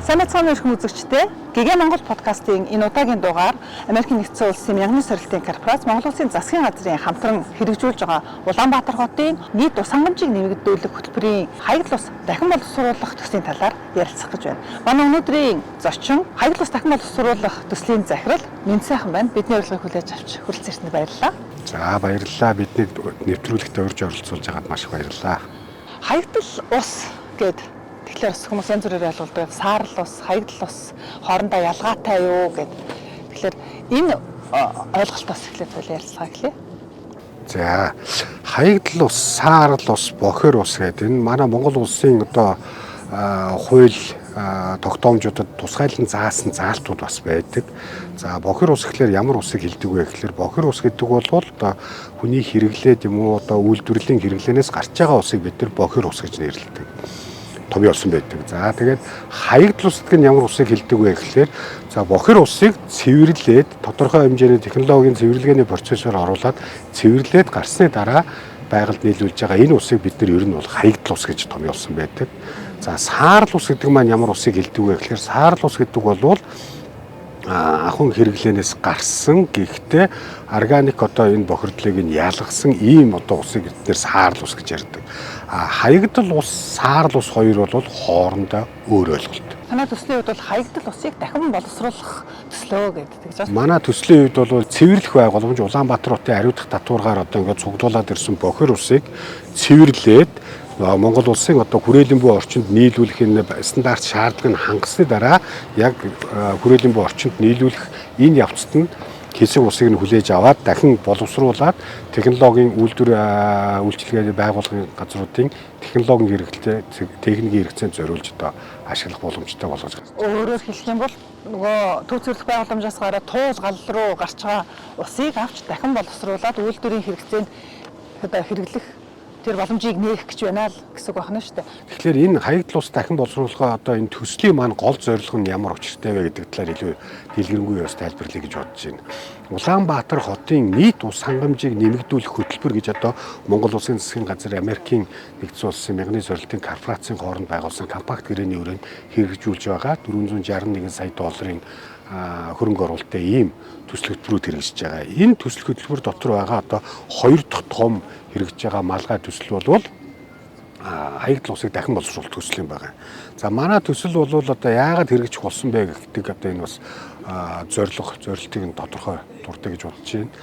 Сайн мэцхан өрхөн үзэгчдээ Гэгээ Монгол подкастын энэ удаагийн дугаар Америкийн нэгдсэн улсын мянганы сорилтын корпорац Монгол Улсын засгийн газрын хамтран хэрэгжүүлж байгаа Улаанбаатар хотын нийт ус хангамжийг нэмэгдүүлэх хөтөлбөрийн хаягдл ус дахин боловсруулах төслийн талаар ярилцах гэж байна. Манай өнөөдрийн зочин хаягдл ус дахин боловсруулах төслийн захирал Мэн сайхан байна. Бидний урилгыг хүлээж авч хүрэлцэн ирсэнд баярлалаа. За баярлалаа. Бидний нэвтрүүлэгт урьж оролцуулж байгаад маш их баярлалаа. Хаягдл ус гэдэг тэгэхээр хүмүүс янз бүрээр ойлгуулдаг. Саарл ус, хаягдл ус хоорондоо ялгаатай юу гэд. Тэгэхээр энэ ойлголтоос эхлээд ярилцлага гэлээ. За хаягдл ус, саарл ус, бохир ус гэдэг энэ манай Монгол улсын одоо хууль тогтоомжуудад тусгайлан заасан заалтууд бас байдаг. За бохир ус гэхэлэр ямар усыг хэлдэг вэ гэхэлэр бохир ус гэдэг бол одоо хүний хэрэглээд юм уу одоо үйлдвэрлэлийн хэрэглэнээс гарч байгаа усыг бид нар бохир ус гэж нэрлэдэг. Томьёо усан байдаг. За тэгээд хаягдл усд нь ямар усыг хэлдэг вэ гэхэлэр за бохир усыг цэвэрлээд тодорхой хэмжээний технологийн цэвэрлэгээний процессор оруулаад цэвэрлээд гарсны дараа байгальд нийлүүлж байгаа энэ усыг бид нар ер нь бол хаягдл ус гэж томьёолсон байдаг. За саарл ус гэдэг маань ямар усыг хэлдэг вэ гэхэлэр саарл ус гэдэг бол ахын хэрэглэнээс гарсан гэхдээ органик одоо энэ бохирдлыг нь ялгасан ийм одоо усыг бид нэр саарл ус гэж ярьдаг. Хаягдл ус, саарл ус хоёр бол хоорондоо өөр ойлголт. Манай төслийн хувьд бол хаягдл усыг дахин боловсруулах төслөө гэдэг. Манай төслийн хувьд бол цэвэрлэх байгууламж Улаанбаатар хотын ариутгах татваргаар одоо ингээд цуглуулад ирсэн бохир усыг цэвэрлээд Монгол улсын одоо хүрээлэн буй орчинд нийлүүлэх энэ стандарт шаардлагыг хангасны дараа яг хүрээлэн буй орчинд нийлүүлэх энэ явцад нь хэсэг усыг нь хүлээж аваад дахин боловсруулад технологийн үйлчилгээний байгууллагын газруудын технологийн хэрэглээ техникийн хэрэгцээнд зориулж одоо ашиглах боломжтой болгож байна. Өөрөөр хэлэх юм бол нөгөө төв зөвлөх байгууламжаас гараад туул гал руу гарч байгаа усыг авч дахин боловсруулад үйлдвэрийн хэрэгцээнд одоо хэрэглэх тэр боломжийг нээх гэж байна л гэсэн үг байна шүү дээ. Тэгэхээр энэ хаягдл ус дахин боловсруулахаа одоо энэ төслийн маань гол зорилго нь ямар учиртай вэ гэдэг талаар илүү дэлгэрэнгүй бас тайлбарлая гэж бодож байна. Улаанбаатар хотын нийт ус хангамжийг нэмэгдүүлэх хөтөлбөр гэж одоо Монгол Улсын засгийн газар Америкийн нэгдсэн улсын мянганы сорилтын корпорацийн хооронд байгуулсан компакт гэрээний өрөөнд хэрэгжүүлж байгаа 461 сая долларын хөрөнгө оруулалттай ийм төсөл хөтөлбөрүүд хэрэгжиж байгаа. Энэ төсөл хөтөлбөр дотор байгаа одоо хоёр дахь том хэрэгжиж байгаа малгай төсөл бол хаягдл усыг дахин боловсруулах төсөл юм байна. За манай төсөл бол одоо яагаад хэрэгжих болсон бэ гэдэг одоо энэ бас зорилтыг нь тодорхой дуртай гэж бодож байна.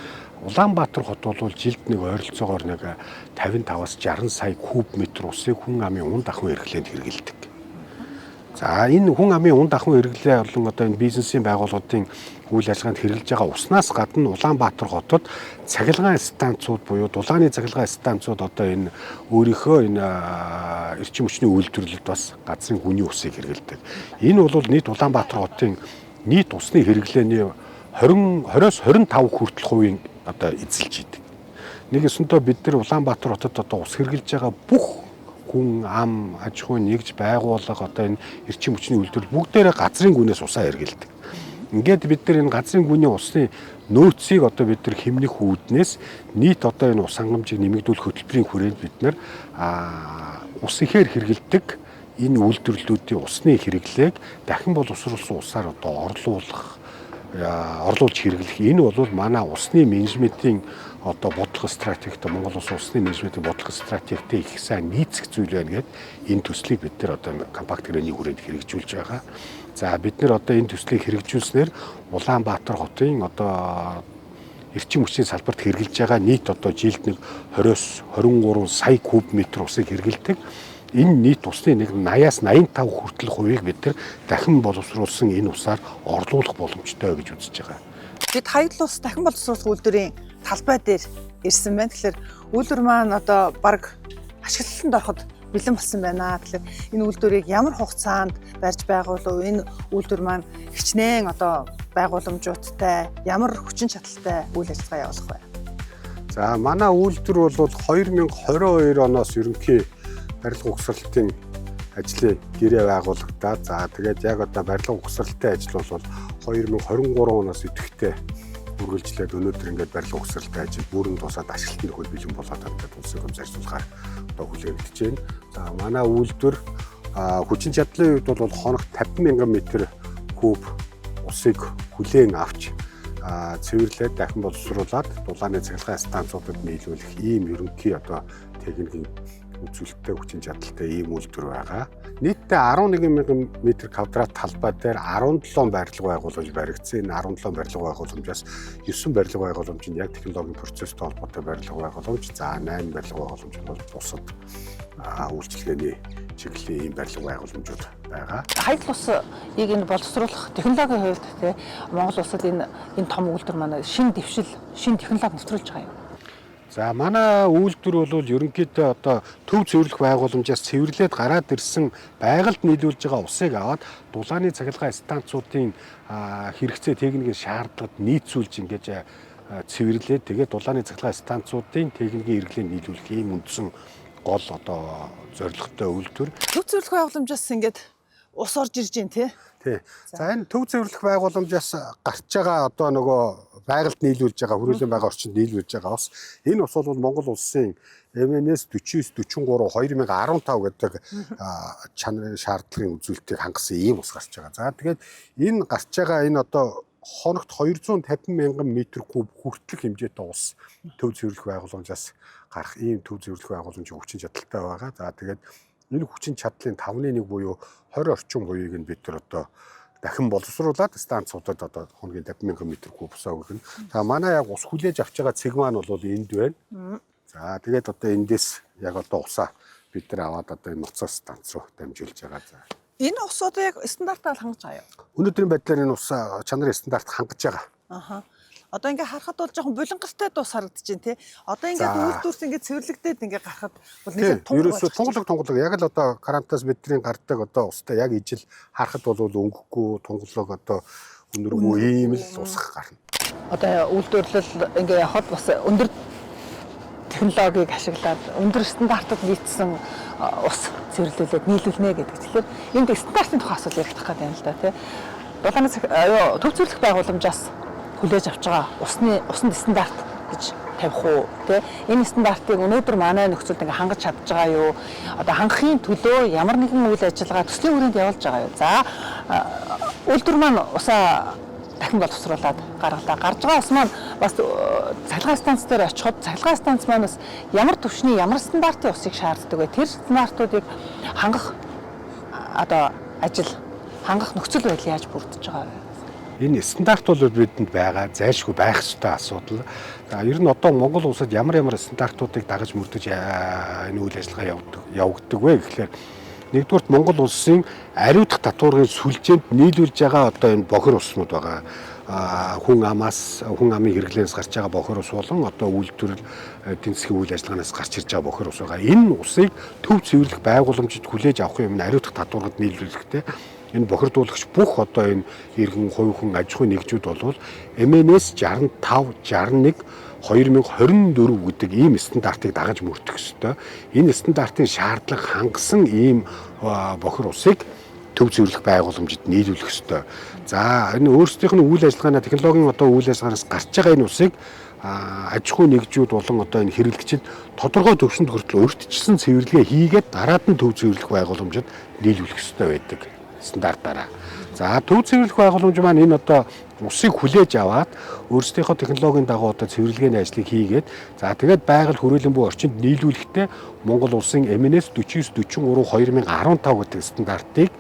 Улаанбаатар хот бол жилд нэг ойролцоогоор нэг 55-аас 60 сая куб метр усыг хүн амын унд ахуйн хэрэглээнд хэрэглэдэг. За энэ хүн амын унд ахуйн хэрэглээ болон одоо энэ бизнесийн байгууллагуудын үйл ажиллагаанд хэрэглэж байгаа уснаас гадна Улаанбаатар хотод цахилгаан станцууд буюу дулааны цахилгаан станцууд одоо энэ өөрийнхөө энэ эрчим хүчний үйлдвэрлэлд бас газрын хүний усыг хэрэглэдэг. Энэ бол нийт Улаанбаатар хотын нийт усны хэрэглээний 20-оос 25% хүртэл хувийн одоо эзэлж идэг. Нэг өсөнтөө бид нар Улаанбаатар хотод одоо ус хэрэглэж байгаа бүх хүн ам аж ахуй нэгж байгууллага одоо энэ эрчим хүчний үйлдвэрлэл бүгдээрээ газрын гүнээс усаа хэрэглэдэг. Ингээд бид нар энэ газрын гүний усны нөөцийг одоо бид нар хэмнэх үүднээс нийт одоо энэ ус хангамжийг нэмэгдүүлэх хөтөлбөрийн хүрээнд бид нар ус ихээр хэрэглэдэг энэ үйлдвэрлэлүүдийн усны хэрэглээг дахин боловсруулсан усаар одоо орлуулж хэрэглэх энэ бол манай усны менежментийн одоо бодлого стратегт Монгол Улсын усны менежментийн бодлого стратегтэй их сайн нийцэх зүйл байна гэдэг энэ төслийг бид нар одоо компакт гэрээний хүрээнд хэрэгжүүлж байгаа. За бид нар одоо энэ төслийг хэрэгжүүлснээр Улаанбаатар хотын одоо эрчим хүчний салбарт хэрэгжилж байгаа нийт одоо жилд нэг 20-оос 23 сая куб метр усыг хэрэглэдэг. Энэ нийт усны нэг 80-аас 85% хүртэл хувийг бид нар дахин боловсруулсан энэ усаар орлуулах боломжтой гэж үзэж байгаа. Бид хаягдл ус дахин боловсруулах үйлдвэрийн талбай дээр ирсэн байна. Тэгэхээр үйлдвэр маань одоо баг ашиглалтанд ороход бэлэн болсон байна. Тэгэхээр энэ үйлдвэрийг ямар хугацаанд барьж байгуулав? Энэ үйлдвэр маань хичнээн одоо байгууламжуудтай ямар хүчин чадалтай үйл ажиллагаа явуулах вэ? За манай үйлдвэр бол 2022 оноос ерөнхий барилга угсралтын ажлыг гэрээ байгуулагдаад за тэгээд яг одоо барилга угсралтын ажил бол 2023 оноос идэвхтэй үргэлжлээд өнөөдөр ингээд барилга угсралтын ажил бүрэн тусаад ашиглалтанд хөл бэлэн болоод байгаа улсын хурлын зарцуулгаар одоо хүлээгдэж байна. За манай үйлдвэр Хүчин чадлын үед бол хоногт 50,000 м3 усыг хүлээн авч цэвэрлээд дахин боловсруулад дулааны цахилгаан станцуудад нийлүүлэх ийм ерөнхий техникийн үзүүлэлттэй хүчин чадалтай ийм үйлдвэр байгаа. Нийтдээ 11,000 м2 талбай дээр 17 барилга байгууламж баригдсан. Энэ 17 барилга байгууламжаас 9 барилга байгууламж нь яг технологийн процесстэй холбоотой барилга байгууламж, за 8 барилга байгууламж бол бусад үйлчилгээний чиглэлийн ийм барилга байгууламжууд байгаа. Хаягдл усыг энэ боловсруулах технологийн хувьд те Монгол улсад энэ том үйлдвэр манай шинэ дэвшил, шинэ технологи нэвтрүүлж байгаа юм. За манай үйлдвэр бол ерөнхийдөө төв цэвэрлэх байгууламжаас цэвэрлээд гараад ирсэн байгальд нийлүүлж байгаа усыг аваад дулааны цахилгаан станцуудын хэрэгцээ техникийн шаардлагад нийцүүлж ингэж цэвэрлээд тэгээд дулааны цахилгаан станцуудын техникийн хэрэглээнд нийлүүлэх ийм үндсэн гол зорилготой үйлдвэр. Төв цэвэрлэх байгууламжаас ингэж ус орж ирж байна тий. Тий. За энэ төв цэвэрлэх байгууламжаас гарч байгаа нөгөө байгальд нийлүүлж байгаа хүрээлэн байгаа орчинд нийлүүлж байгаа ус. Энэ ус бол Монгол улсын МНС 49-43 2015 гэдэг чанарын шаардлагын үзүүлэлтийг хангасан ийм ус гарч байгаа. За тэгээд энэ гарч байгаа энэ хоногт 250,000 м3 хүртэлх хэмжээтэй ус төв цэвэрлэх байгууламжаас гарах ийм төв цэвэрлэх байгууламжийн хүчин чадалтай байгаа. За тэгээд энэ хүчин чадлын 5-1 буюу 20 орчим буюуг нь бид нар дахин боловсруулад станцуудад хоногийн 50,000 м3 усаа өгнө. За манай яг ус хүлээж авч байгаа цэг маань бол энд байна. За тэгээд эндээс яг усаа бид нар аваад энэ ноцоо станц руу дамжуулж байгаа. За энэ усууд яг стандартаар хангаж байгаа юу? Өнөөдрийн байдлаар энэ ус чанарын стандарт хангаж байгаа. Аха. Одоо ингээ харахад бол жоохон булангартай дус харагдаж байна тий. Одоо ингээ үйлдвэрт ингээ цэвэрлэгдээд ингээ гарахад бол нэг тунгалаг яг л карантаас бидний гардаг устай яг ижил харахад бол өнгөхгүй тунгалаг өнөргүй ийм л усах гарна. Одоо үйлдвэрлэл ингээ явахад бас өндөр технологиг ашиглаад өндөр стандартад нийцсэн ус цэвэрлүүлээд нийлүүлнэ гэдэг. Тэгэхээр энд стандартын тухай асуул ярих гэдэг юм л да тий. Дулааны төв цэвэрлэх байгууламжаас хүлээж авч байгаа усны стандарт гэж тавих уу тий энэ стандартыг өнөөдөр манай нөхцөлд ингээ хангаж чадж байгаа юу хангахын төлөө ямар нэгэн үйл ажиллагаа төслийн хүрээнд явуулж байгаа юу за үйлдвэр маань усаа дахин боловсруулад гаргалаа гарч байгаа ус маань бас цахилгаан станц дээр очиход цахилгаан станц маань бас ямар түвшний ямар стандартын усыг шаарддаг вэ тэр стандартуудыг хангах ажил хангах нөхцөл байдал яаж бүрдэж байгаа вэ? Энэ стандарт бол бидэнд байгаа зайлшгүй байх ёстой асуудал. За ер нь Монгол улсад ямар стандартуудыг дагаж мөрдөж энэ үйл ажиллагаа явагддаг вэ гэхээр нэгдүгürt Монгол улсын ариутгах татваргын сүлжээнд нийлүүлж байгаа энэ бохир уснууд байгаа. Хүн амын хэрэглээс гарч байгаа бохир ус болон үйлдвэр эдийн засгийн үйл ажиллагаанаас гарч ирж байгаа бохир ус байгаа. Энэ усыг төв цэвэрлэх байгууламжид хүлээж авах юм ариутгах татваргад нийлүүлэхтэй энэ бохирдуулагч бүх энэ иргэн хувийн аж ахуйн нэгжүүд бол МНС 65 61 2024 гэдэг ийм стандартыг дагаж мөрдөх ёстой. Энэ стандартын шаардлага хангасан ийм бохир усыг төв цэвэрлэх байгууламжид нийлүүлэх ёстой. За энэ өөрсдийнх нь үйл ажиллагааны технологийн үйл ажиллагаанаас гарч байгаа энэ усыг аж ахуйн нэгжүүд болон энэ хэрэглэгчид тодорхой төвшөнд хүртэл урьдчилсан цэвэрлэгээ хийгээд дараад нь төв цэвэрлэх байгууламжид нийлүүлэх ёстой байдаг стандартаараа. За төв цэвэрлэх байгууламж маань энэ усыг хүлээж аваад өөрсдийнхөө технологийн дагуу цэвэрлэгээний ажлыг хийгээд за тэгээд байгаль хүрээлэн буй орчинд нийлүүлэхдээ Монгол улсын МНС 49-43 2015 гэдэг стандартыг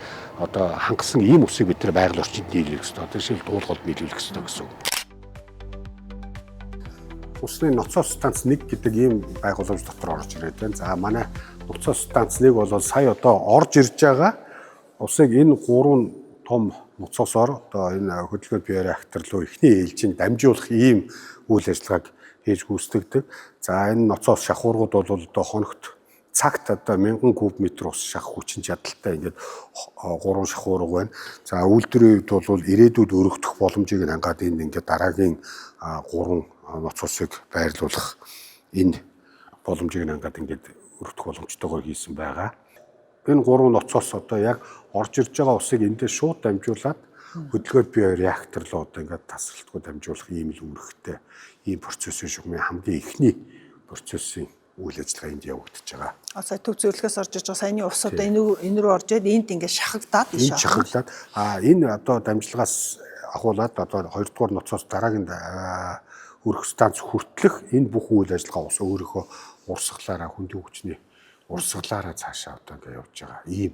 хангасан ийм усыг бид нар байгаль орчинд нийлүүлэх ёстой. Жишээл дуулгалд нийлүүлэх ёстой гэсэн үг. Усны ноцоо станц 1 гэдэг ийм байгууламж дотор орж ирээд байна. За манай ноцоо станц 1 бол сая орж ирж байгаа усыг энэ 3 том ноцоосоор энэ хөдөлгөөн бие реактор руу эхний ээлжинд дамжуулах ийм үйл ажиллагааг хийж гүйцэтгэдэг. За энэ ноцоос шахуургууд бол хоногт цагт 1000 куб метр ус шахах хүчин чадалтай ингээд 3 шахуурга байна. За үйлдвэрийн хувьд бол ирээдүйд өргөдөх боломжийг хангаад энэ ингээд дараагийн 3 ноцоосыг байрлуулах энэ боломжийг хангаад ингээд өргөдөх боломжтойгоор хийсэн байгаа. Энэ 3 ноцоос яг орж ирж байгаа усыг эндээ шууд дамжуулаад хөдөлгөөн бие реактор руу ингээд тасралтгүй дамжуулах ийм л үүрэгтэй ийм процесс шүү. Хамгийн эхний процессын үйл ажиллагаа энд явагдаж байгаа. Сая төв зөвлөхөөс орж иж байгаа саяны ус одоо энэ рүү орж ирээд энд ингээд шахагдаад Энэ шахагдаад энэ одоо дамжлагаас ахуулаад одоо 2 дугаар ноцоос дараагийн өрх станц хүртлэх энэ бүх үйл ажиллагаа ус өөрийнхөө урсгалаараа хүндийн хүчний урсгалаараа цаашаа одоо ингээд явж байгаа ийм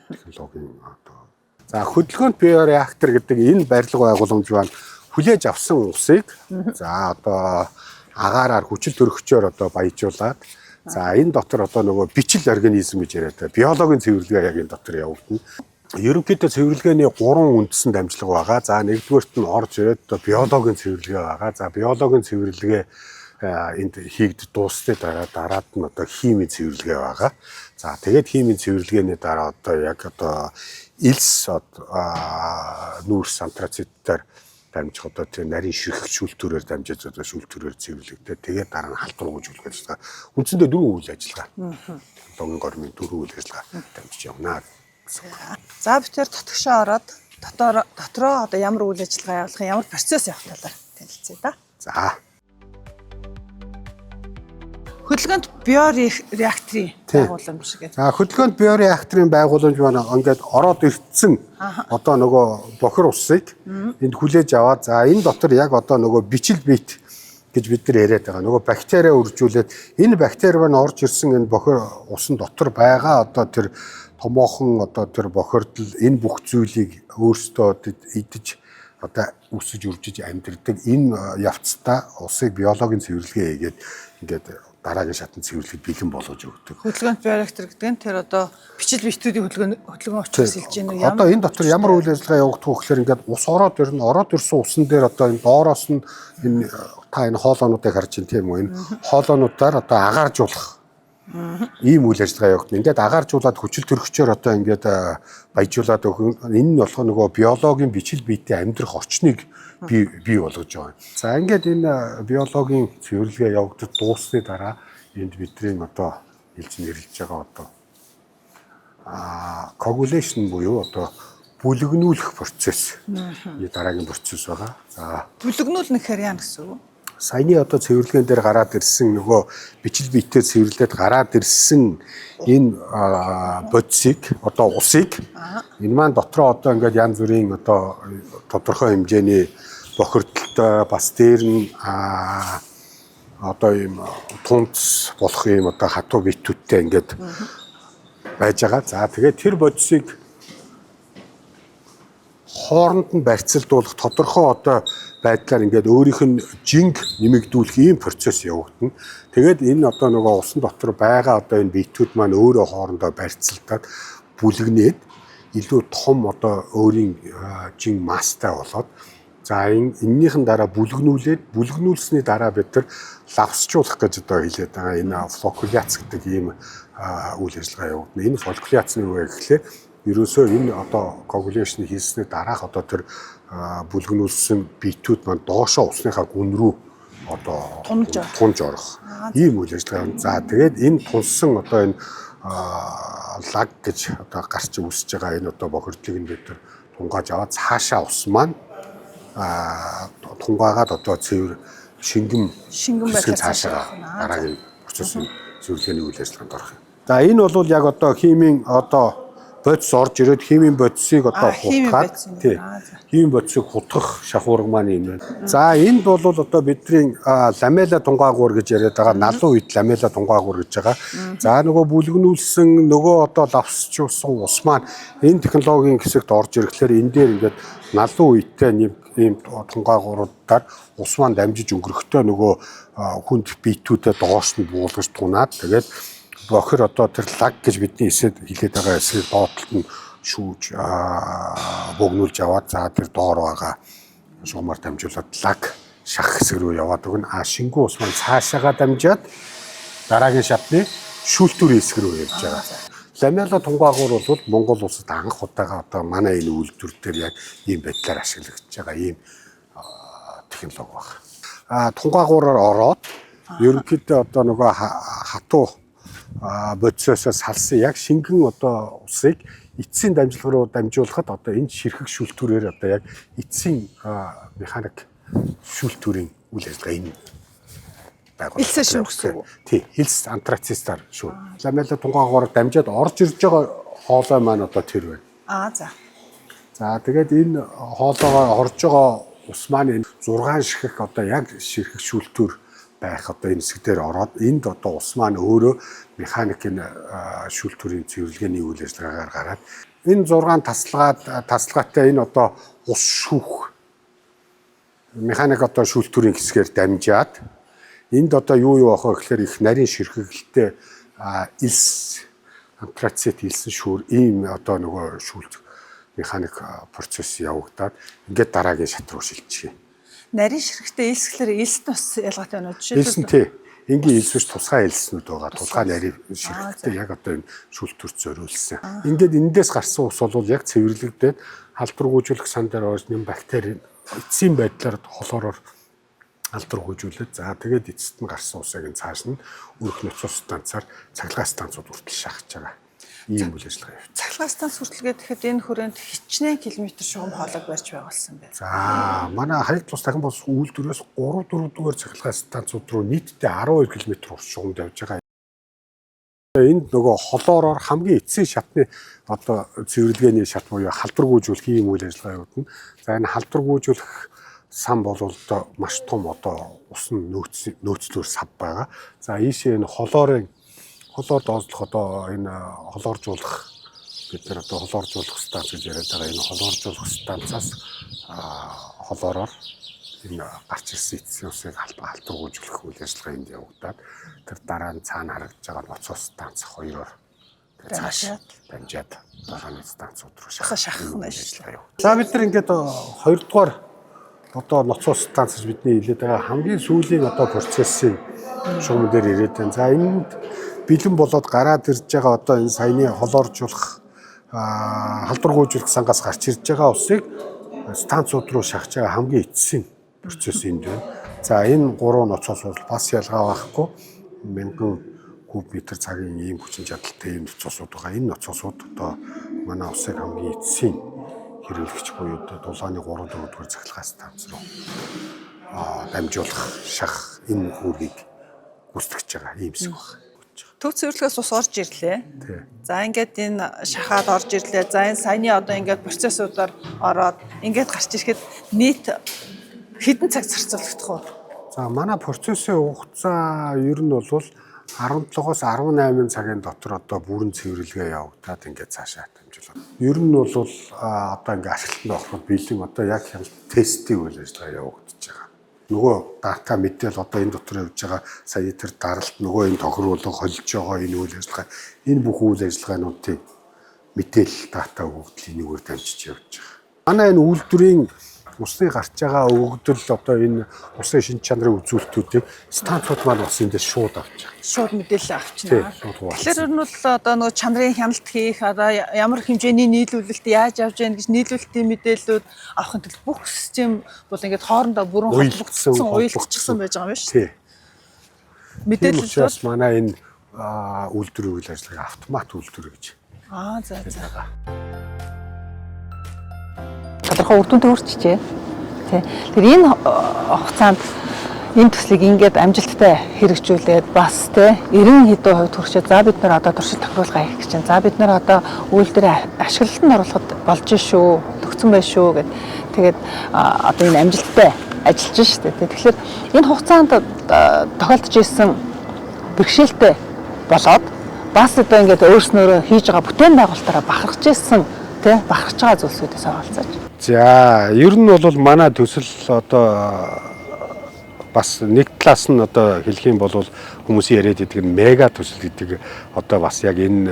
технологийн одоо за хөдөлгөөнт биореактор гэдэг энэ барилга байгууламж байна. Хүлээж авсан усыг за одоо агаараар хүчил төрөгчөөр одоо баяжуулаад за энэ дотор одоо нөгөө бичил организм гэж яриад байгаа. Биологийн цэвэрлэгээ яг энэ дотор явагдана. Ерөнхийдөө цэвэрлэгээний 3 үндсэн дамжлага байгаа. За нэгдүгээрт нь орж ирээд одоо биологийн цэвэрлэгээ байгаа. За биологийн цэвэрлэгээ энд хийгдэж дуусны дараад нь одоо химийн цэвэрлэгээ байгаа. За тэгээд химийн цэвэрлэгээний дараа одоо яг одоо элс нүүрс антрацитээр дамжих одоо тэр нарийн ширхэг шүүлтүүрээр дамжиж одоо шүүлтүүрээр цэвэрлэгдээ тэгээд дараа нь халдвар өгж үлгэж байгаа. Үндсэндээ 4 үйл ажиллагаа. Технологийн гормын 4 үйл ажиллагаа дамжиж явна. За бид тэр дотгошоо ороод дотроо одоо ямар үйл ажиллагаа явуулах ямар процесс явах талаар танилцъя да. За. Хөдөлгөөнт биореакторын байгууламж гэдэг. За хөдөлгөөнт биореакторын байгууламж байна. Ингээд ороод ирсэн одоо нөгөө бохир усыг энд хүлээж аваад за энэ дотор яг одоо нөгөө бичил биет гэж бид нар яриад байгаа. Нөгөө бактериа үржүүлээд энэ бактери маань орж ирсэн энэ бохир усан дотор байгаа одоо тэр томоохон одоо тэр бохирдол энэ бүх зүйлийг өөрсдөө идэж одоо үсэж үржиж амьдэрдэг энэ явцдаа усыг биологийн цэвэрлэгээ хийгээд ингээд дараагийн шатны цэвэрлэгэд бэлэн болгож өгдөг. Хөдөлгөөнт биореактор гэдэг нь тэр одоо бичил биетүүдийн хөдөлгөөн учраас хэлж байна уу? Одоо энэ дотор ямар үйл ажиллагаа явагдах вэ гэхээр ингээд ус ороод ирсэн усан дээр одоо энэ доороос нь энэ та энэ хоолоонуудыг харж байна тийм үү? Энэ хоолоонуудаар одоо агааржуулах ийм үйл ажиллагаа явагдана. Ингээд агааржуулаад хүчил төрөгчөөр одоо ингээд баяжуулаад өгөх энэ нь болохоо нөгөө биологийн бичил биетийн амьдрах орчныг бий болгож байгаа. За ингээд энэ биологийн цэвэрлэгээ явагдаж дуусны дараа энд бидний одоо хэлж нэрлэж байгаа одоо coagulation буюу одоо бүлэгнүүлэх процесс. Энэ дараагийн процесс байгаа. За бүлэгнүүлнэ гэхээр яа гэсэн үг? Саяны одоо цэвэрлэгээн дээр гараад ирсэн нөгөө бичил биетээр цэвэрлээд гараад ирсэн энэ бодисыг одоо усыг энэ маань дотроо одоо ингээд янз бүрийн одоо тодорхой хэмжээний бохирдолтой бас дээр нь одоо ийм тунц болох ийм одоо хатуу биетүүдтэй ингээд байж байгаа. За тэгээд тэр бодисыг хооронд нь барьцалдуулах тодорхой одоо байдлаар ингээд өөрийнх нь жинг нэмэгдүүлэх ийм процесс явагдана. Тэгээд энэ одоо нөгөө усан дотор байгаа одоо энэ биетүүд маань өөрөө хоорондоо барьцалдаад бүлэгнээд илүү том одоо өөрийн жинг масстай болоод за энэнийхэн дараа бүлэгнүүлсний дараа бид нар лавсжуулах гэж одоо хэлээд байгаа. Энэ фолликуляц гэдэг ийм үйл ажиллагаа явагдана. Энэ фолликуляц нь юу вэ гэхлээр ерөөсөө энэ одоо coagulation хийсний дараах одоо тэр бүлгнүүлсэн биетүүд маань доошоо усныхаа гүн рүү одоо тунж орох ийм үйл ажиллагаа. За тэгээд энэ тунсан одоо энэ лаг гэж одоо гарч үсэж байгаа энэ одоо бохирдлыг нь бид тунгааж аваад цаашаа ус маань тунгаагаад одоо шингэн байхаар цаашаа дараагийн процессын зөвлөлийн үйл ажиллагаанд орох юм. За энэ бол яг одоо химийн одоо бодис орж ирээд химийн бодисыг одоо хутгаад химийн бодисыг хутгах шахуурга маань энэ байна. За энд бол одоо бидний ламела тунгаагуур гэж яриад байгаа налуу үед ламела тунгаагуур гэж байгаа. За нөгөө бүлгнүүлсэн нөгөө одоо лавсчулсан ус маань энэ технологийн хэсэгт орж ирэхлээр энэ дээр ингээд налуу үедээ ийм тунгаагууруудаар ус маань дамжиж өнгөрөхдөө нөгөө хүнд биетүүдэд доош нь буулгаж тунаад тэгээд бохир одоо тэр лаг гэж бидний эсэд хилээд байгаа эсрэг доотлолт нь шүүж богнуулж аваад за тэр доор байгаа шугамар дамжуулаад лаг шах хэсэг рүү яваад өгнө. Шингэн ус маань цаашаага дамжаад дараагийн шатны шүүлтүүрийн хэсэг рүү явж байгаа. Ламела тунгаагуур бол Монгол улсад анх удаага одоо манай энэ үйлдвэр дээр яг ийм байдлаар ашиглагдаж байгаа ийм технологи байна. Тунгаагуураар ороод ерөнхийдөө одоо нөгөө хатуу бодисоос салсан яг шингэн одоо усыг эцсийн дамжлага руу дамжуулахад одоо энэ ширхэг шүүлтүүрээр одоо яг эцсийн механик шүүлтүүрийн үйл ажиллагаа энэ байгууллага. Элсээр шүүмжлэх үү? Тий, элс антрацистаар шүү. Ламела тунгаагаар дамжаад орж ирж байгаа хоолой маань одоо тэр байна. За. За тэгээд энэ хоолоогоо орж байгаа ус маань энэ 6 ширхэг одоо яг ширхэг шүүлтүүр байх одоо энэ хэсэг дээр ороод энд одоо ус маань өөрөө механикийн шүүлтүүрийн цэвэрлэгээний үйл ажиллагаагаар гараад энэ 6 тасалгаатай энэ одоо ус шүүх механик одоо шүүлтүүрийн хэсгээр дамжаад энд одоо юу авах вэ гэхээр их нарийн ширхэгтэй элс антрацит элсэн шүүр ийм одоо нөгөө шүүлт механик процесс явагдаад ингээд дараагийн шат руу шилжчихэ. Нарийн ширхэгтэй элсгэлэр элс тус ялгаатай байна уу? Элсэн тий. Энгийн элс биш тусгай элснүүд байгаа. Тусгай нарийн ширхэгтэй яг одоо энэ шүүлтүрт зориулсан. Ингээд эндээс гарсан ус бол яг цэвэрлэгдээд халдваргүйжүүлэх сан дээр орж нэм бактери эцсийн байдлаар холоороор халдваргүйжүүлээд за тэгээд эцэст нь гарсан усыг энэ цааш нь өрх нөхцөл станцаар цахилгаан станцууд хүртэл шахаж байгаа. Ийм үйл ажиллагаа явуулсан. Цахилгаан станц хүртэлгээд тэгэхэд энэ хүрээнд хичнээн километр шугам хоолойг барьж байгуулсан байна. За манай хаяг тус дахин бос үйлдвэрээс 3-4 дугаар цахилгаан станцууд руу нийтдээ 12 км шугамд явж байгаа. Энд нөгөө холоороор хамгийн эцсийн шатны одоо цэвэрлэгээний шат буюу халдваргүйжүүлэх ийм үйл ажиллагаа явуулна. За энэ халдваргүйжүүлэх сан бол одоо маш том одоо усан нөөцлөөр сав байгаа. За ийшээ энэ холоор доослох одоо энэ холооржуулах бид нар одоо холооржуулах станц гэж яриад байгаа энэ холооржуулах станцаас холоороор энэ гарч ирсэн эцсийн усыг халдваргүйжүүлэх үйл ажиллагаа энд явагдаад тэр дараа нь цаана харагдаж байгаа ноцоо станц хоёроор цааш дамжаад долооны станцууд руу шахах нь ажиллагаа явагдав. За бид нар ингээд 2 дугаар одоо ноцоо станц гэж бидний хэлээд байгаа хамгийн сүүлийн одоо процессын шугам дээр ирээд байна. За энд бэлэн болоод гараад ирж байгаа одоо энэ саяны холооржуулах халдваргүйжүүлэх сангаас гарч ирж байгаа усыг станцууд руу шахаж байгаа хамгийн эцсийн процесс энд байна. За энэ 3 ноцоос бол бас ялгаа байхгүй 1000 куб метр цагийн ийм хүчин чадалтай ийм ноцоосууд байгаа. Энэ ноцоосууд одоо манай усыг хамгийн эцсийн хэрэглэгч буюу дулааны 3-4 дугаар цахилгаан станц руу дамжуулах шах энэ үүргийг гүйцэтгэж байгаа ийм хэсэг байна. Төв цэвэрлэгээс ус орж ирлээ. За ингээд энэ шахаад орж ирлээ. За энэ саяны одоо ингээд процессуудаар ороод ингээд гарч ирэхэд нийт хэдэн цаг зарцуулагдах вэ? За манай процессын хугацаа ер нь бол 17-оос 18 цагийн дотор одоо бүрэн цэвэрлэгээ явагдаад ингээд цаашаа дамжуулаад. Ер нь бол одоо ингээд ашиглалтанд ороход бэлэн одоо яг тестийн үйл ажиллагаа явагдаж байгаа. Нөгөө дата мэдээл одоо энэ дотор явж байгаа сая тэр даралт нөгөө энэ тохируулга холж байгаа энэ үйл ажиллагаа энэ бүх үйл ажиллагаануудын мэдээлэл дата өгөгдлийн нэгээр дамжиж явж байгаа. Манай энэ үйлдвэрийн усны гарч байгаа өгөгдөл одоо энэ усын шинж чанарын үзүүлэлтүүдийг станцууд маань бас энэ дээр шууд авч байгаа. Шууд мэдээлэл авчна. Тэгэхээр ер нь бол одоо нөгөө чанарын хяналт хийх одоо ямар хэмжээний нийлүүлэлт яаж явж байна гэж нийлүүлэлтийн мэдээллүүд авахын тулд бүх систем бол ингээд хоорондоо бүрэн холбогдсон, уялдчихсан байж байгаа юм биш үү? Тий. Мэдээлэл бол манай энэ үйлдвэрийн үйл ажиллагаа автомат үйлдвэр гэж. За. Тодорхой үр дүнтэй хүрчихжээ. Тэгэхээр энэ хугацаанд энэ төслийг ингээд амжилттай хэрэгжүүлээд бас 90% хувьд хүрчээ. За бид нар одоо туршилт тохируулга хийх гэж байна. За бид нар одоо үйлдвэрээ ашиглалтанд оруулахад болж шүү, төгсөн байх шүү гэд. Тэгээд одоо энэ амжилттай ажиллаж шүү дээ. Тэгэхээр энэ хугацаанд тохиолдож ирсэн бэрхшээлтэй болоод бас одоо ингээд өөрснөөрөө хийж байгаа бүтээн байгуулалтаараа бахархаж ирсэн бахархаж байгаа зүйлсүүдээс оролцож. За ер нь бол манай төсөл одоо бас нэг талаас нь одоо хэлэх юм бол хүмүүсийн яриад идэг мега төсөл гэдэг одоо бас яг энэ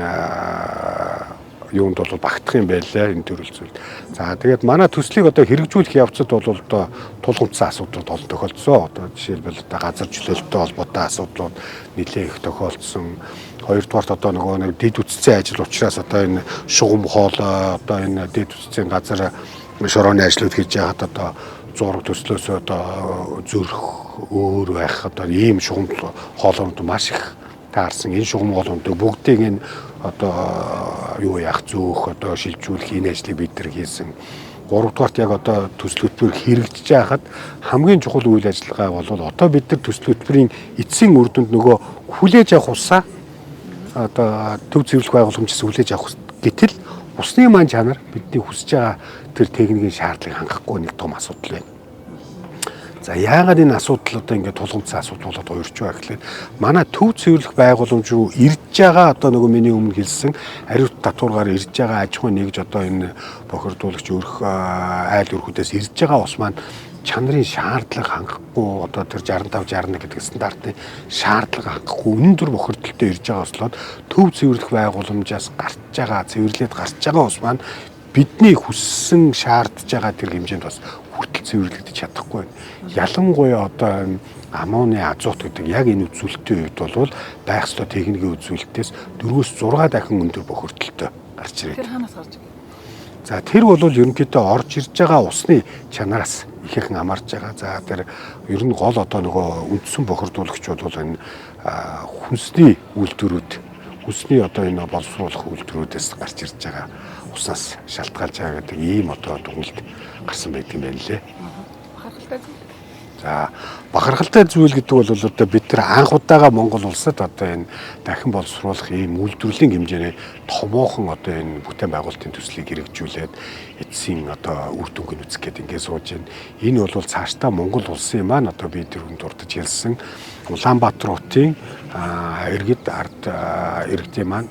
юунд бол багтах юм байлаа энэ төрөл зүйл. За тэгээд манай төслийг одоо хэрэгжүүлэх явцад бол одоо тулгымцсан асуудлууд олон тохиолдсон. Одоо жишээлбэл одоо газар чөлөөлөлттэй холбоотой асуудлууд нэлээд их тохиолдсон. Хоёрдугаарт одоо нөгөө нэг дэд үтцийн ажил учраас одоо энэ шугам хоолой одоо энэ дэд үтцийн газар шорооны ажлууд хийж яхад одоо зураг төслөөс одоо зөрөх өөр байх одоо ийм шугам хоолойнууд маш их таарсан. Энэ шугам хоолойнууд бүгдийг энэ одоо юу яах зөөх одоо шилжүүлэх энэ ажлыг бид нар хийсэн. 3-дугаарт яг одоо төсөл хөтөлбөр хэрэгжиж байхад хамгийн чухал үйл ажиллагаа бол одоо бид нар төсөл хөтөлбөрийн эцсийн үр дүнд нөгөө хүлээж авах усаа одоо төв цэвэрлэх байгууламжаас хүлээж авах гэтэл усны маань чанар бидний хүсэж байгаа тэр техникийн шаардлагыг хангахгүй нэг том асуудал байна. За яагаад энэ асуудал одоо ингээд тулгымцсан асуудал болоод уурч байгаа гэхлээр манай төв цэвэрлэх байгууламж руу ирж байгаа одоо нөгөө миний өмнө хэлсэн ариут татваргаар ирж байгаа аж ахуй нэгж одоо энэ бохирдуулагч өрх айл өрхүүдээс ирж байгаа ус маань чанарын шаардлага хангахгүй одоо тэр 65 61 гэдэг стандартын шаардлага хангахгүй өндөр бохирдолтой ирж байгаа услоод төв цэвэрлэх байгууламжаас гарч байгаа цэвэрлээд гарч байгаа ус маань бидний хүссэн шаардж байгаа тэр хэмжээнд бас хүртэл цэвэрлэгдэж чадахгүй байна. Ялангуяа одоо аммоны азот гэдэг яг энэ үзүүлэлтийн үед бол байх ёстой техникийн үзүүлэлтээс 4-6 дахин өндөр бохирдолтой гарч ирээд. Тэр ханаас гарч ирэх? За тэр бол ерөнхийдөө орж ирж байгаа усны чанараас ихэнх хамаарж байгаа. За тэр ер нь гол одоо нөгөө үндсэн бохирдуулагч бол энэ хүнсний үйлдвэрүүд, хүнсний одоо энэ боловсруулах үйлдвэрүүдээс гарч ирж байгаа уснаас шалтгаалж байгаа гэдэг ийм одоо дүгнэлт гарсан байдаг юм байна лээ. Бахархалтай зүйл. За бахархалтай зүйл гэдэг бол одоо бид нар анх удаага Монгол улсад одоо энэ дахин боловсруулах ийм үйлдвэрлэлийн хэмжээний томоохон одоо энэ бүтээн байгуулалтын төслийг хэрэгжүүлээд эцсийн одоо үр дүнг үзэх гээд ингээд сууж байна. Энэ бол цаашдаа Монгол улсын маань одоо би дөрөнд дурдж хэлсэн Улаанбаатар хотын иргэд ард иргэдийн маань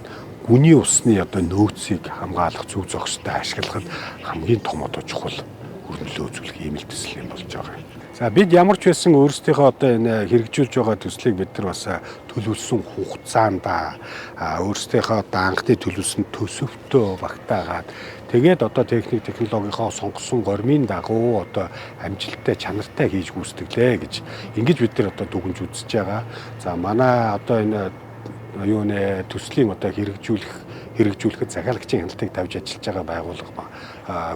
гүний усны одоо нөөцийг хамгаалах зөв зохистой ашиглахад хамгийн том одоо чухал өрнөлөө үзүүлэх ийм л төсөл юм болж байгаа юм. За бид ямар ч байсан өөрсдийнхөө одоо энэ хэрэгжүүлж байгаа төслийг бид нар бас төлөвлөсөн хугацаанд өөрсдийнхөө одоо анхны төлөвлөсөн төсөвтөө багтаагаад тэгээд одоо технологийнхоо сонгосон гормын дагуу одоо амжилттай чанартай хийж гүйцэтгэлээ гэж ингэж бид нар одоо дүгнж үзэж байгаа. За манай одоо энэ юу нэ төслийн одоо хэрэгжүүлэхэд захиалагчийн хяналтыг тавьж ажиллаж байгаа байгууллага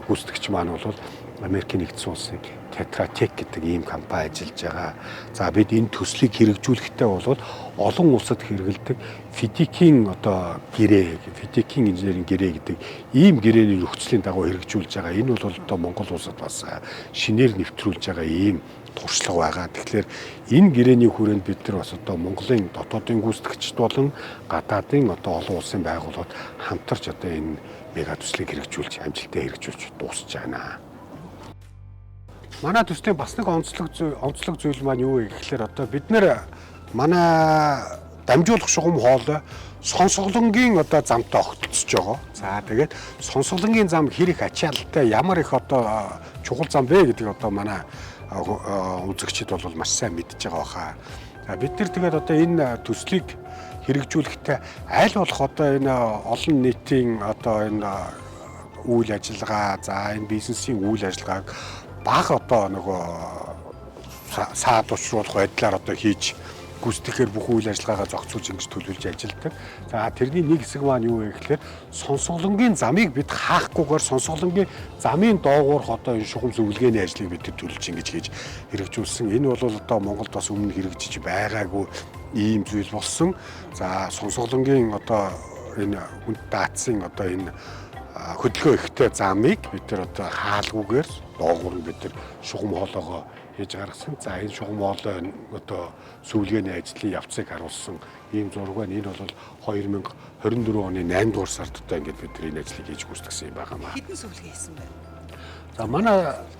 гүйцэтгэгч маань бол Америкийн нэгдсэн улсын Tetra Tech гэдэг ийм компани ажиллаж байгаа. За бид энэ төслийг хэрэгжүүлэхдээ бол олон улсад хэрэгэлдэг FIDIC-ийн одоо гэрээ, FIDIC-ийн инженерийн гэрээ гэдэг ийм гэрээний нөхцөлийн дагуу хэрэгжүүлж байгаа. Энэ бол одоо Монгол улсад бас шинээр нэвтрүүлж байгаа ийм туршлага байгаа. Тэгэхээр энэ гэрээний хүрээнд бид нар бас одоо Монголын дотоодын гүйцэтгэгчд болон гадаадын одоо олон улсын байгууллагууд хамтарч одоо энэ мега төслийг хэрэгжүүлж амжилттай хэрэгжүүлж дуусч байна. Манай төслийн бас нэг онцлог зүйл маань юу вэ гэхээр одоо бид нэр манай дамжуулах шугам хоол сонсголонгийн одоо замтай огтцож байгаа. За тэгээд сонсголонгийн зам хэр их ачаалттай ямар их одоо чухал зам бэ гэдэг одоо манай үзэгчид бол маш сайн мэдж байгаа баха. За бид нар тэгээд одоо энэ төслийг хэрэгжүүлэхдээ аль болох одоо энэ олон нийтийн одоо энэ үйл ажиллагаа, за энэ бизнесийн үйл ажиллагааг баг одоо нөгөө саад учруулах байдлаар одоо хийж гүйцэтгэхээр бүх үйл ажиллагаагаа зохицуулж ингэж төлөвлөж ажилладаг. За тэрний нэг хэсэг маань юу вэ гэхээр сонсголонгийн замыг бид хаахгүйгээр сонсголонгийн замын доогоорх одоо энэ шугам зөвлөгөөний ажлыг бид төлөвлөж ингэж хийж хэрэгжүүлсэн. Энэ бол одоо Монголд бас өмнө хэрэгжиж байгаагүй ийм зүйл болсон. За сонсголонгийн одоо энэ хүнд даацсан одоо энэ хөдөлгөөн ихтэй замыг бид нар одоо хаалгүйгээр доогуур нь бид нар шугам хоолоогоо хийж гаргасан. За энэ шугам хоолой одоо сүүлгээний ажлын явцыг харуулсан ийм зураг байна. Энэ бол 2024 оны 8 дугаар сард одоо ингээд бид нар энэ ажлыг хийж гүйцэтгсэн юм байна. Хэдэн сүүлгээ хийсэн бэ? За манай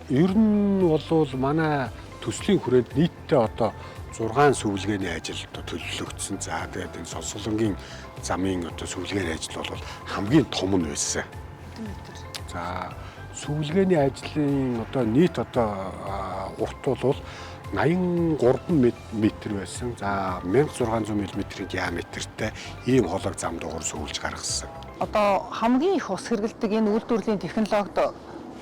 ер нь бол манай төслийн хүрээнд нийтдээ одоо 6 сүүлгээний ажил одоо төлөвлөгдсөн. За тэгээд энэ сонсголонгийн замын одоо сүүлгээний ажил бол хамгийн том нь байсан. За сүүлгээний ажлын одоо нийт одоо урт бол 83 м байсан. За 1600 мм-ийн диаметртэй ийм хологи зам дугаар сүүлж гаргасан. Одоо хамгийн их ус хэрэглэдэг энэ үйлдвэрлэлийн технологид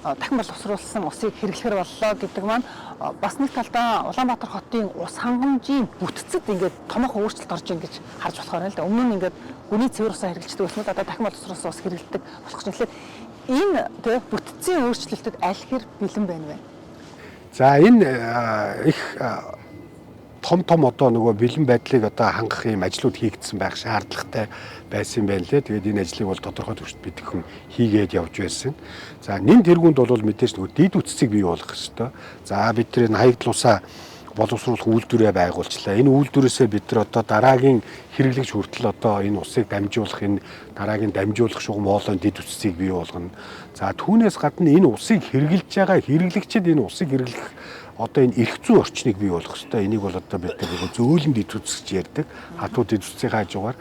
дахин боловсруулсан усыг хэрэглэхэр боллоо гэдэг маань бас нэг талдаа Улаанбаатар хотын ус хангамжийн бүтцэд ингээд томоохон өөрчлөлт орж ийн гэж харж болохоор юм л да. Өмнө нь ингээд гүний цэвэр усаа хэрэглэдэг байсан бол одоо дахин боловсруулсан ус хэрэглэдэг болох чинь тэгэхээр энэ тэг бүтцийн өөрчлөлтөд аль хэр бэлэн байна вэ? За энэ их том одоо нөгөө бэлэн байдлыг одоо хангах юм ажлууд хийгдсэн байх шаардлагатай байсан юм байна лээ. Тэгээд энэ ажлыг бол тодорхой төвшөнд бид хэн хийгээд явж байсан. За нэн тэргуунд бол мэдээж нөгөө дэд үтцийг бий болгох ёстой. За бид тэр энэ хаягдл усаа боловсруулах үйлдвэрээ байгуулчлаа. Энэ үйлдвэрээсээ бид нар одоо дараагийн хэрэглэгч хүртэл одоо энэ усыг дамжуулах, энэ дараагийн дамжуулах шугам хоолойн дэд үтцийг бий болгоно. За түүнээс гадна энэ усыг хэрэглэж байгаа хэрэглэгчид энэ усыг хэрэглэх одоо энэ эрх зүйн орчныг бий болгох хэрэгтэй. Энийг бол одоо бид нар зөөлөн дэд үтц гэж ярьдаг. Хатуу дэд үтцийн хажуугаар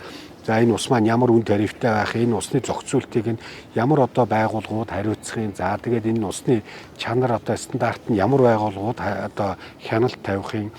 за энэ ус маань ямар үн тарифтай байх, энэ усны зохицуултыг нь ямар одоо байгууллагууд хариуцахын, за тэгээд энэ усны чанар одоо стандарт нь ямар байгууллагууд одоо хяналт тавихын,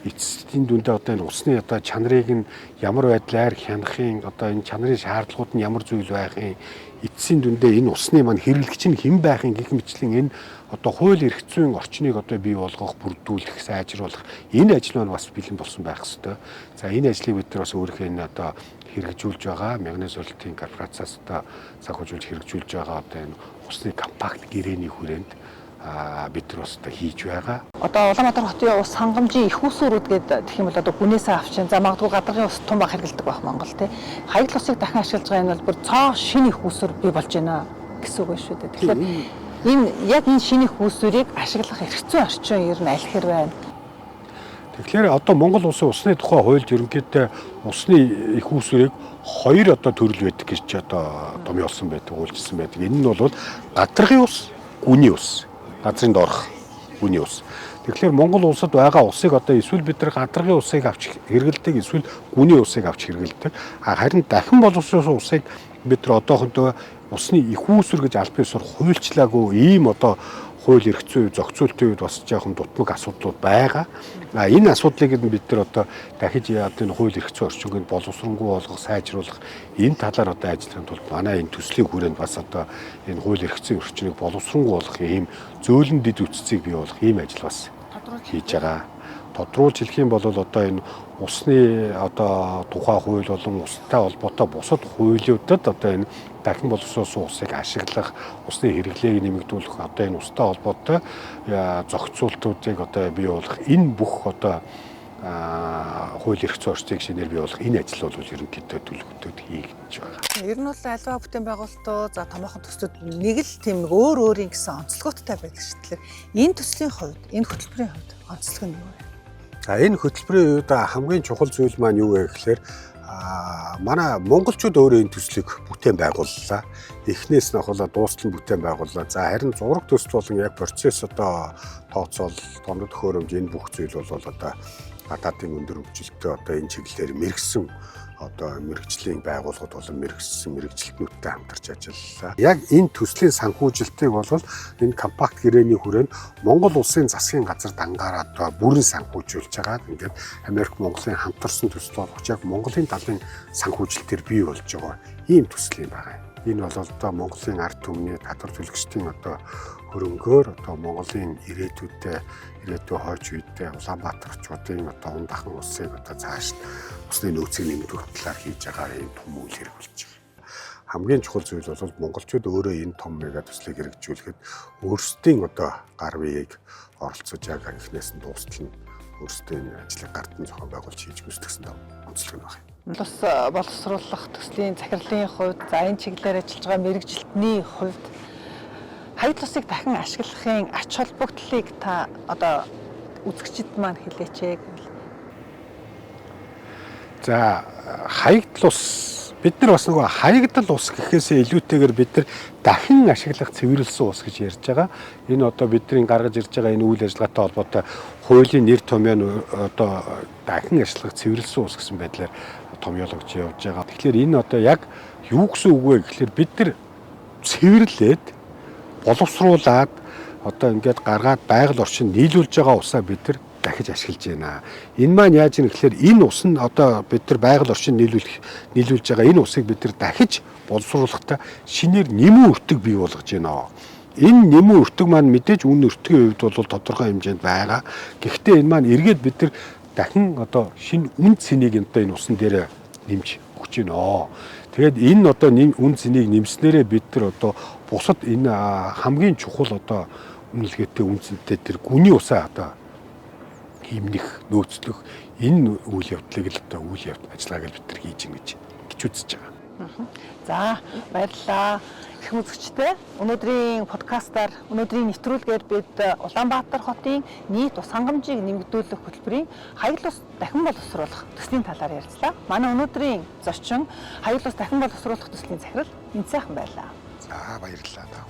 эцсийн дүндээ одоо энэ усны одоо чанарыг нь ямар байдлаар хянахын, одоо энэ чанарын шаардлагууд нь ямар зүйл байхын, эцсийн дүндээ энэ усны маань хэрэглэгч нь хэн байхын гэх мэтлэн энэ одоо хууль эрх зүйн орчныг одоо бий болгох, бүрдүүлэх, сайжруулах энэ ажил маань бас бэлэн болсон байх ёстой. За энэ ажлыг бид нар бас өөрийнхөө энэ одоо хэрэгжүүлж байгаа Магнез уралдын корпорацаас одоо санхүүжүүлж хэрэгжүүлж байгаа одоо энэ усны компакт гэрээний хүрээнд бид нар бас одоо хийж байгаа. Одоо Улаанбаатар хотын ус хангамжийн их усурууд гэдэг гэх юм бол одоо гүнээсээ авчин за магадгүй гадаргын ус том баг хэрэглэдэг байх Монгол тий. Хаягдл усыг дахин ашиглаж байгаа энэ бол бүр цоо шинэ их усур бий болж байна гэсэн үг шүү дээ. Тэгэхээр энэ яг энэ шинэ их усурыг ашиглах эрх зүйн орчин ер нь аль хэр байна? Тэгэхээр одоо Монгол улсын усны тухай хуульд ерөнхийдөө усны их усурыг хоёр одоо төрөл байдаг гэж одоо томьёолсон байдаг, үйлчилсэн байдаг. Энэ нь бол гадаргын ус, гүний ус, газрын доорх гүний ус. Тэгэхээр Монгол улсад байгаа усыг одоо эсвэл бид нар гадаргын усыг авч хэрэгэлдэг, эсвэл гүний усыг авч хэрэгэлдэг. Харин дахин боловсруулсан усыг бид нар одоохондоо усны их усүр гэж аль биесээр хуульчлаагүй ийм одоо хууль эрх зүй зохицуултын үед бас жоохон дутмаг асуудлууд байгаа. Энэ асуудлыг бид нар одоо дахиж одоо энэ хууль эрх зүйн орчинг боловсронгуй болгох, сайжруулах энэ талаар одоо ажиллахын тулд манай энэ төслийн хүрээнд бас одоо энэ хууль эрх зүйн орчныг боловсронгуй болгох ийм зөөлөн дэд үтцийг бий болгох ийм ажил бас хийж байгаа. Тодруулж хэлэх юм бол одоо энэ усны одоо тухай хууль болон устай холбоотой бусад хуулиудад одоо энэ дахин боловсруулсан усыг ашиглах, усны хэрэглээг нэмэгдүүлэх, одоо энэ устай холбоотой зохицуултуудыг одоо бий болгох энэ бүх одоо хууль эрх зүйн орчныг шинээр бий болгох энэ ажил бол ерөнхийдөө төлөвлөлтөд хийж байгаа. Ер нь бол альва бүтээн байгуулалтууд за томоохон төслүүд нэг л тийм өөр өөрийн гэсэн онцлогтой байдаг шүү дээ. Энэ төслийн хувьд, энэ хөтөлбөрийн хувьд онцлог нь юу вэ? За энэ хөтөлбөрийн үед хамгийн чухал зүйл маань юу вэ гэхээр манай монголчууд өөрөө энэ төслийг бүтээн байгууллаа. Эхнээс нь ахвала дуустал бүтээн байгууллаа. За харин зураг төсөл болон яг процесс одоо тооцоол, томрог төхөөрөмж энэ бүх зүйл бол одоо гадаадын өндөр хөгжилтэй одоо энэ чиглэлээр мэрэгсэн одоо мэрэгжлийн байгууллагууд болон мэрэгсэн мэрэгжилтнүүдтэй хамтарч ажиллалаа. Яг энэ төслийн санхүүжилтийг бол энэ компакт гэрээний хүрээнд Монгол улсын засгийн газар дангаараа одоо бүрэн санхүүжүүлж байгаа. Ингээд Америк Монголын хамтарсан төсөл болгож яг Монголын талын санхүүжилтээр бий болж байгаа ийм төсөл юм байна. Энэ бол одоо Монголын ард түмний татвар төлөгчдийн одоо хөрөнгөөр одоо Монголын ирээдүйн хойч үедээ Улаанбаатарчуудын одоо ундахан усыг одоо цааш усны нөөцийг нэмэгдүүлэх талаар хийж байгаа юм том үйл хэрэг болж байгаа. Хамгийн чухал зүйл бол монголчууд өөрөө энэ том мега төслийг хэрэгжүүлэхэд өөрсдийн одоо гар биеийг оролцож яг эхнээс нь дуустал нь өөрсдийн ажлыг гартан зохион байгуулж хийж гүйцэтгэсэн онцлог нь байна. Ус боловсруулах төслийн захирлын хувьд за энэ чиглэлээр ажиллаж байгаа мэрэгжилтний хувьд хаягдл усыг дахин ашиглахын ач холбогдлыг та одоо үзэгчид маань хэлээч. За хаягдл ус бид нар бас нөгөө хаягдл ус гэхээсээ илүүтэйгээр бид нар дахин ашиглах цэвэрлсэн ус гэж ярьж байгаа. Энэ одоо бидний гаргаж ирж байгаа энэ үйл ажиллагаатай холбоотой хуулийн нэр томьёо нь одоо дахин ашиглах цэвэрлсэн ус гэсэн байдлаар томьёологч явж байгаа. Тэгэхээр энэ одоо яг юу гэсэн үг вэ гэхээр бид нар цэвэрлээд боловсруулад одоо ингээд гаргаад байгаль орчинд нийлүүлж байгаа усаа бид нар дахиж ашиглаж байна. Энэ маань яаж юм гэхээр энэ ус нь одоо бид нар байгаль орчинд нийлүүлж байгаа энэ усыг бид нар дахиж боловсруулахдаа шинээр нэмэн өртөг бий болгож байна. Энэ нэмэн өртөг маань мэдээж үн өртгийн хувьд бол тодорхой хэмжээнд байгаа. Гэхдээ энэ маань эргээд бид нар дахин одоо шинэ үн цэнийг одоо энэ усан дээр нэмж өгч байна. Тэгээд энэ одоо үн цэнийг нэмснээрээ бид нар одоо бусад энэ хамгийн чухал одоо үнэлгээтэй үн цэнтэй тэр гүний усаа одоо хэмнэх, нөөцлөх Энэ үйл явдлыг л одоо үйл ажиллагааг л бид нар хийж ийн гэж үзэж байгаа. За баярлалаа. Их үзэгчтэй өнөөдрийн подкастаар өнөөдрийн нэвтрүүлгээр бид Улаанбаатар хотын нийт ус хангамжийг нэмэгдүүлэх хөтөлбөрийн хаяг ус дахин боловсруулах төслийн талаар ярьцлаа. Манай өнөөдрийн зочин хаяг ус дахин боловсруулах төслийн захирал Энд сайхан байлаа. За баярлалаа.